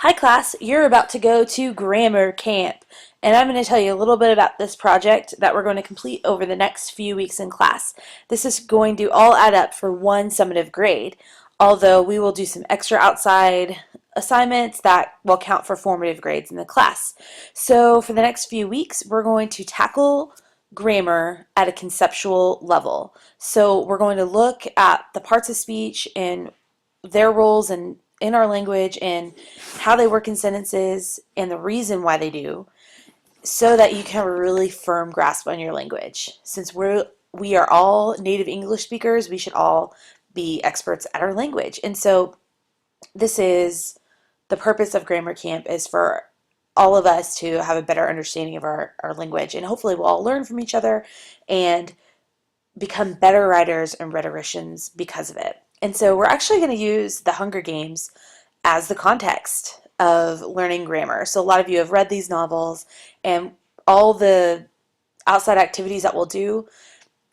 Hi class, you're about to go to grammar camp, and I'm going to tell you a little bit about this project that we're going to complete over the next few weeks in class. This is going to all add up for one summative grade, although we will do some extra outside assignments that will count for formative grades in the class. So for the next few weeks, we're going to tackle grammar at a conceptual level. So we're going to look at the parts of speech and their roles in our language and how they work in sentences and the reason why they do, so that you can have a really firm grasp on your language. Since we are all native English speakers, we should all be experts at our language. And so this is the purpose of grammar camp, is for all of us to have a better understanding of our language, and hopefully we'll all learn from each other and become better writers and rhetoricians because of it. And so we're actually going to use the Hunger Games as the context of learning grammar. So a lot of you have read these novels, and all the outside activities that we'll do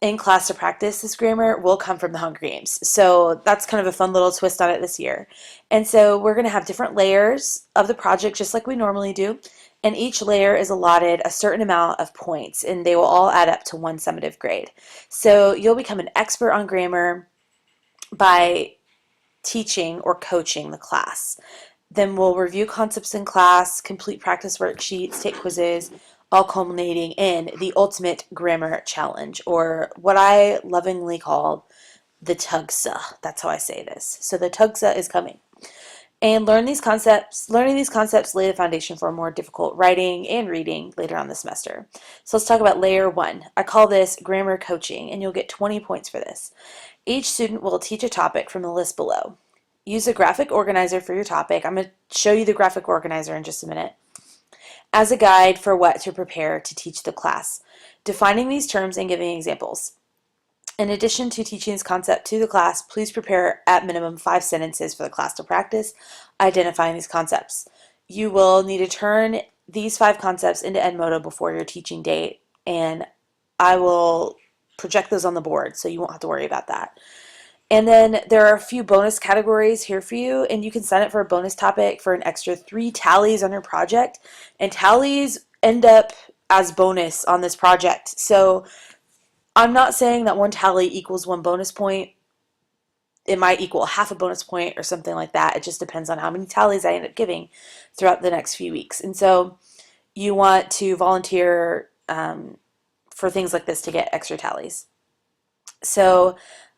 in class to practice this grammar will come from the Hunger Games. So that's kind of a fun little twist on it this year. And so we're going to have different layers of the project just like we normally do. And each layer is allotted a certain amount of points, and they will all add up to one summative grade. So you'll become an expert on grammar by teaching or coaching the class. Then we'll review concepts in class, complete practice worksheets, take quizzes, all culminating in the ultimate grammar challenge, or what I lovingly call the TUGSA. That's how I say this. So the TUGSA is coming. And learning these concepts lay the foundation for a more difficult writing and reading later on the semester. So let's talk about layer one. I call this grammar coaching, and you'll get 20 points for this. Each student will teach a topic from the list below. Use a graphic organizer for your topic. I'm going to show you the graphic organizer in just a minute, as a guide for what to prepare to teach the class, defining these terms and giving examples. In addition to teaching this concept to the class, please prepare at minimum 5 sentences for the class to practice identifying these concepts. You will need to turn these 5 concepts into Edmodo before your teaching date, and I will project those on the board, so you won't have to worry about that. And then there are a few bonus categories here for you, and you can sign up for a bonus topic for an extra 3 tallies on your project, and tallies end up as bonus on this project. So I'm not saying that one tally equals 1 bonus point. It might equal half a bonus point or something like that. It just depends on how many tallies I end up giving throughout the next few weeks. And so you want to volunteer for things like this to get extra tallies. So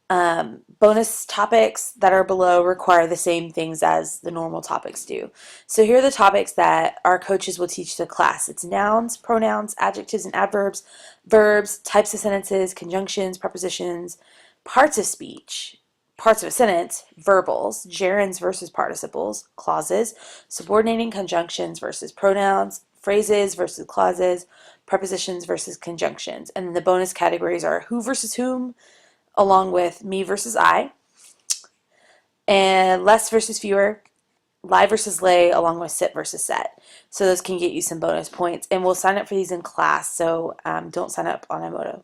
bonus topics that are below require the same things as the normal topics do. So here are the topics that our coaches will teach the class. It's nouns, pronouns, adjectives and adverbs, verbs, types of sentences, conjunctions, prepositions, parts of speech, parts of a sentence, verbals, gerunds versus participles, clauses, subordinating conjunctions versus pronouns, phrases versus clauses, prepositions versus conjunctions. And then the bonus categories are who versus whom, along with me versus I, and less versus fewer, lie versus lay, along with sit versus set. So those can get you some bonus points, and we'll sign up for these in class, so don't sign up on Emoto.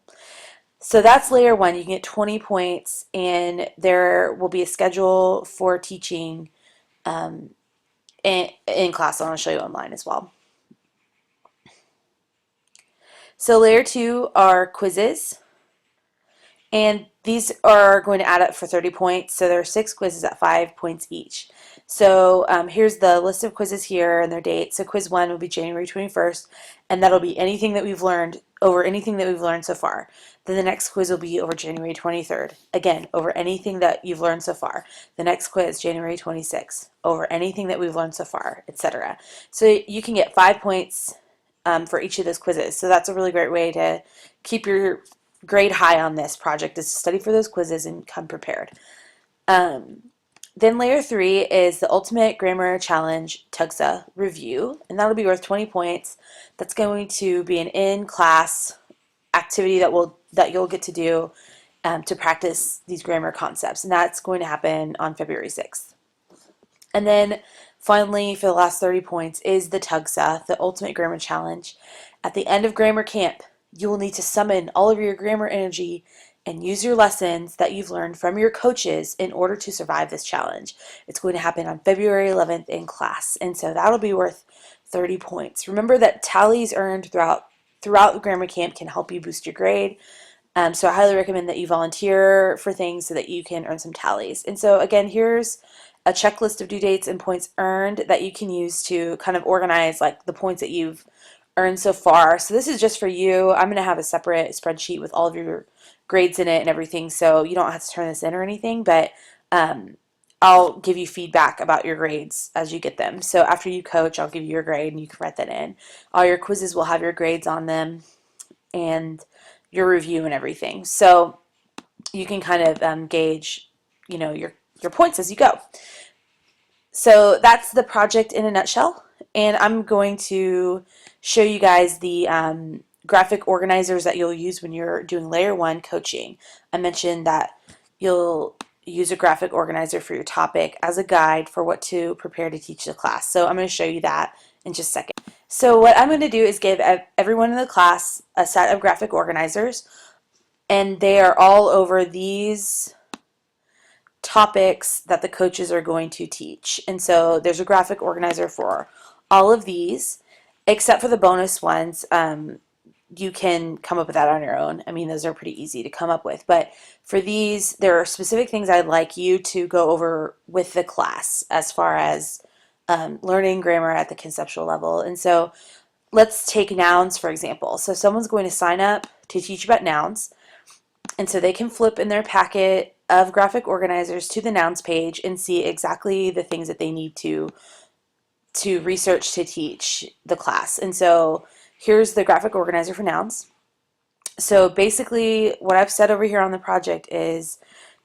So that's layer one. You can get 20 points, and there will be a schedule for teaching in class. I'm going to show you online as well. So layer two are quizzes. And these are going to add up for 30 points. So there are 6 quizzes at 5 points each. So here's the list of quizzes here and their dates. So quiz 1 will be January 21st, and that'll be anything that we've learned so far. Then the next quiz will be over January 23rd. Again, over anything that you've learned so far. The next quiz, January 26th, over anything that we've learned so far, etc. So you can get 5 points for each of those quizzes. So that's a really great way to keep your grade high on this project, is to study for those quizzes and come prepared. Then layer 3 is the Ultimate Grammar Challenge TUGSA review, and that'll be worth 20 points. That's going to be an in-class activity that you'll get to do to practice these grammar concepts, and that's going to happen on February 6th. And then finally, for the last 30 points, is the TUGSA, the Ultimate Grammar Challenge. At the end of grammar camp, you will need to summon all of your grammar energy and use your lessons that you've learned from your coaches in order to survive this challenge. It's going to happen on February 11th in class, and so that'll be worth 30 points. Remember that tallies earned throughout the grammar camp can help you boost your grade. So I highly recommend that you volunteer for things so that you can earn some tallies. And so again, here's a checklist of due dates and points earned that you can use to kind of organize like the points that you've earned so far. So this is just for you. I'm going to have a separate spreadsheet with all of your grades in it and everything, so you don't have to turn this in or anything, but I'll give you feedback about your grades as you get them. So after you coach, I'll give you your grade and you can write that in. All your quizzes will have your grades on them and your review and everything. So you can kind of gauge, your points as you go. So that's the project in a nutshell. And I'm going to show you guys the graphic organizers that you'll use when you're doing layer 1 coaching. I mentioned that you'll use a graphic organizer for your topic as a guide for what to prepare to teach the class. So I'm going to show you that in just a second. So what I'm going to do is give everyone in the class a set of graphic organizers, and they are all over these topics that the coaches are going to teach. And so there's a graphic organizer for all of these, except for the bonus ones. You can come up with that on your own. I mean, those are pretty easy to come up with. But for these, there are specific things I'd like you to go over with the class as far as learning grammar at the conceptual level. And so let's take nouns, for example. So someone's going to sign up to teach about nouns. And so they can flip in their packet of graphic organizers to the nouns page and see exactly the things that they need to research to teach the class. And so here's the graphic organizer for nouns. So basically what I've said over here on the project is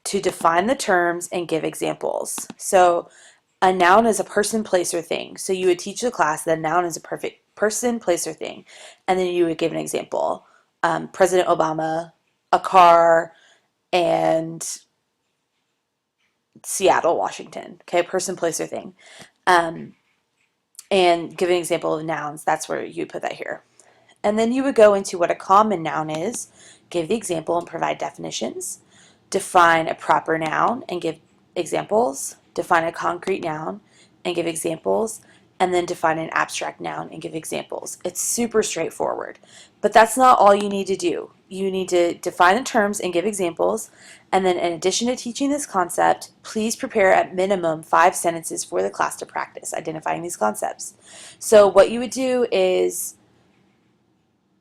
to define the terms and give examples. So a noun is a person, place, or thing. So you would teach the class that a noun is a perfect person, place, or thing. And then you would give an example. President Obama, a car, and Seattle, Washington. Okay, person, place, or thing. And give an example of nouns. That's where you would put that here. And then you would go into what a common noun is, give the example and provide definitions, define a proper noun and give examples, define a concrete noun and give examples, and then define an abstract noun and give examples. It's super straightforward, but that's not all you need to do. You need to define the terms and give examples, and then in addition to teaching this concept, please prepare at minimum 5 sentences for the class to practice identifying these concepts. So what you would do is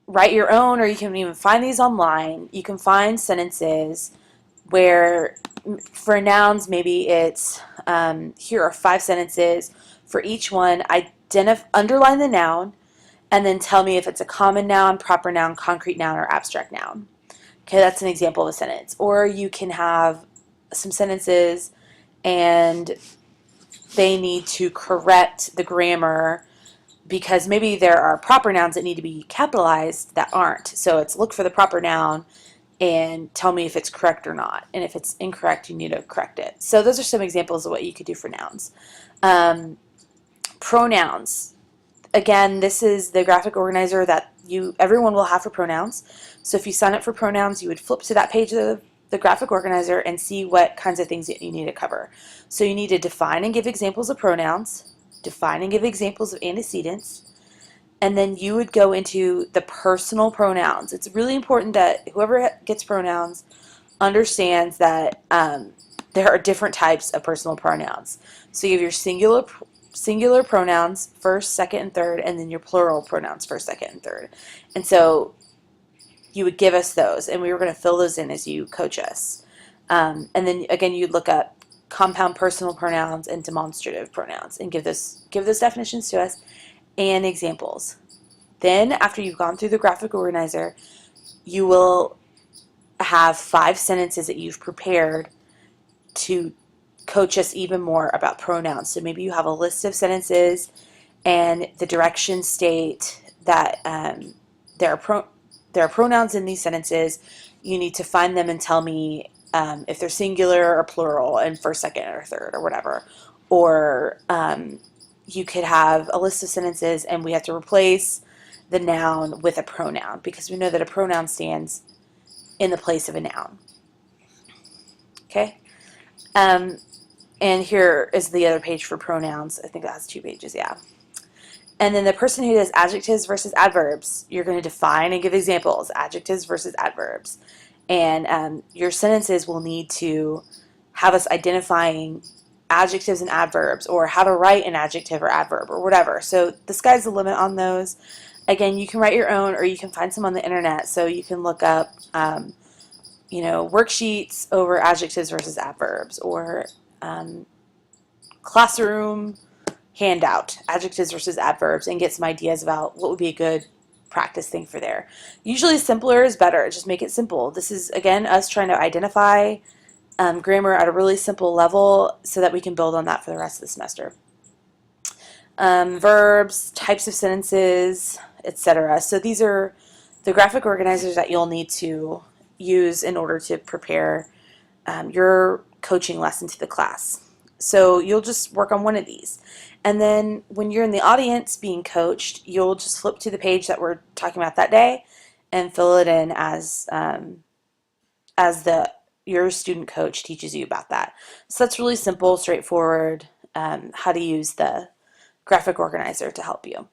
write your own, or you can even find these online. You can find sentences where for nouns, maybe it's here are 5 sentences for each one. Underline the noun and then tell me if it's a common noun, proper noun, concrete noun, or abstract noun. Okay, that's an example of a sentence. Or you can have some sentences and they need to correct the grammar because maybe there are proper nouns that need to be capitalized that aren't. So it's look for the proper noun and tell me if it's correct or not. And if it's incorrect, you need to correct it. So those are some examples of what you could do for nouns. Pronouns. Again, this is the graphic organizer that everyone will have for pronouns. So if you sign up for pronouns, you would flip to that page of the graphic organizer and see what kinds of things that you need to cover. So you need to define and give examples of pronouns, define and give examples of antecedents, and then you would go into the personal pronouns. It's really important that whoever gets pronouns understands that there are different types of personal pronouns. So you have your singular pronouns, first, second, and third, and then your plural pronouns, first, second, and third. And so you would give us those, and we were going to fill those in as you coach us. And then again, you'd look up compound personal pronouns and demonstrative pronouns and give those definitions to us and examples. Then after you've gone through the graphic organizer, you will have 5 sentences that you've prepared to coach us even more about pronouns. So maybe you have a list of sentences and the directions state that there are pronouns in these sentences. You need to find them and tell me if they're singular or plural and first, second, or third or whatever. Or you could have a list of sentences and we have to replace the noun with a pronoun because we know that a pronoun stands in the place of a noun. Okay. Um, and here is the other page for pronouns. I think that has 2 pages, yeah. And then the person who does adjectives versus adverbs, you're going to define and give examples, adjectives versus adverbs. And your sentences will need to have us identifying adjectives and adverbs, or how to write an adjective or adverb or whatever. So the sky's the limit on those. Again, you can write your own, or you can find some on the internet. So you can look up, worksheets over adjectives versus adverbs, or classroom handout, adjectives versus adverbs, and get some ideas about what would be a good practice thing for there. Usually simpler is better. Just make it simple. This is, again, us trying to identify grammar at a really simple level so that we can build on that for the rest of the semester. Verbs, types of sentences, etc. So these are the graphic organizers that you'll need to use in order to prepare your coaching lesson to the class. So you'll just work on one of these. And then when you're in the audience being coached, you'll just flip to the page that we're talking about that day and fill it in as your student coach teaches you about that. So that's really simple, straightforward, how to use the graphic organizer to help you.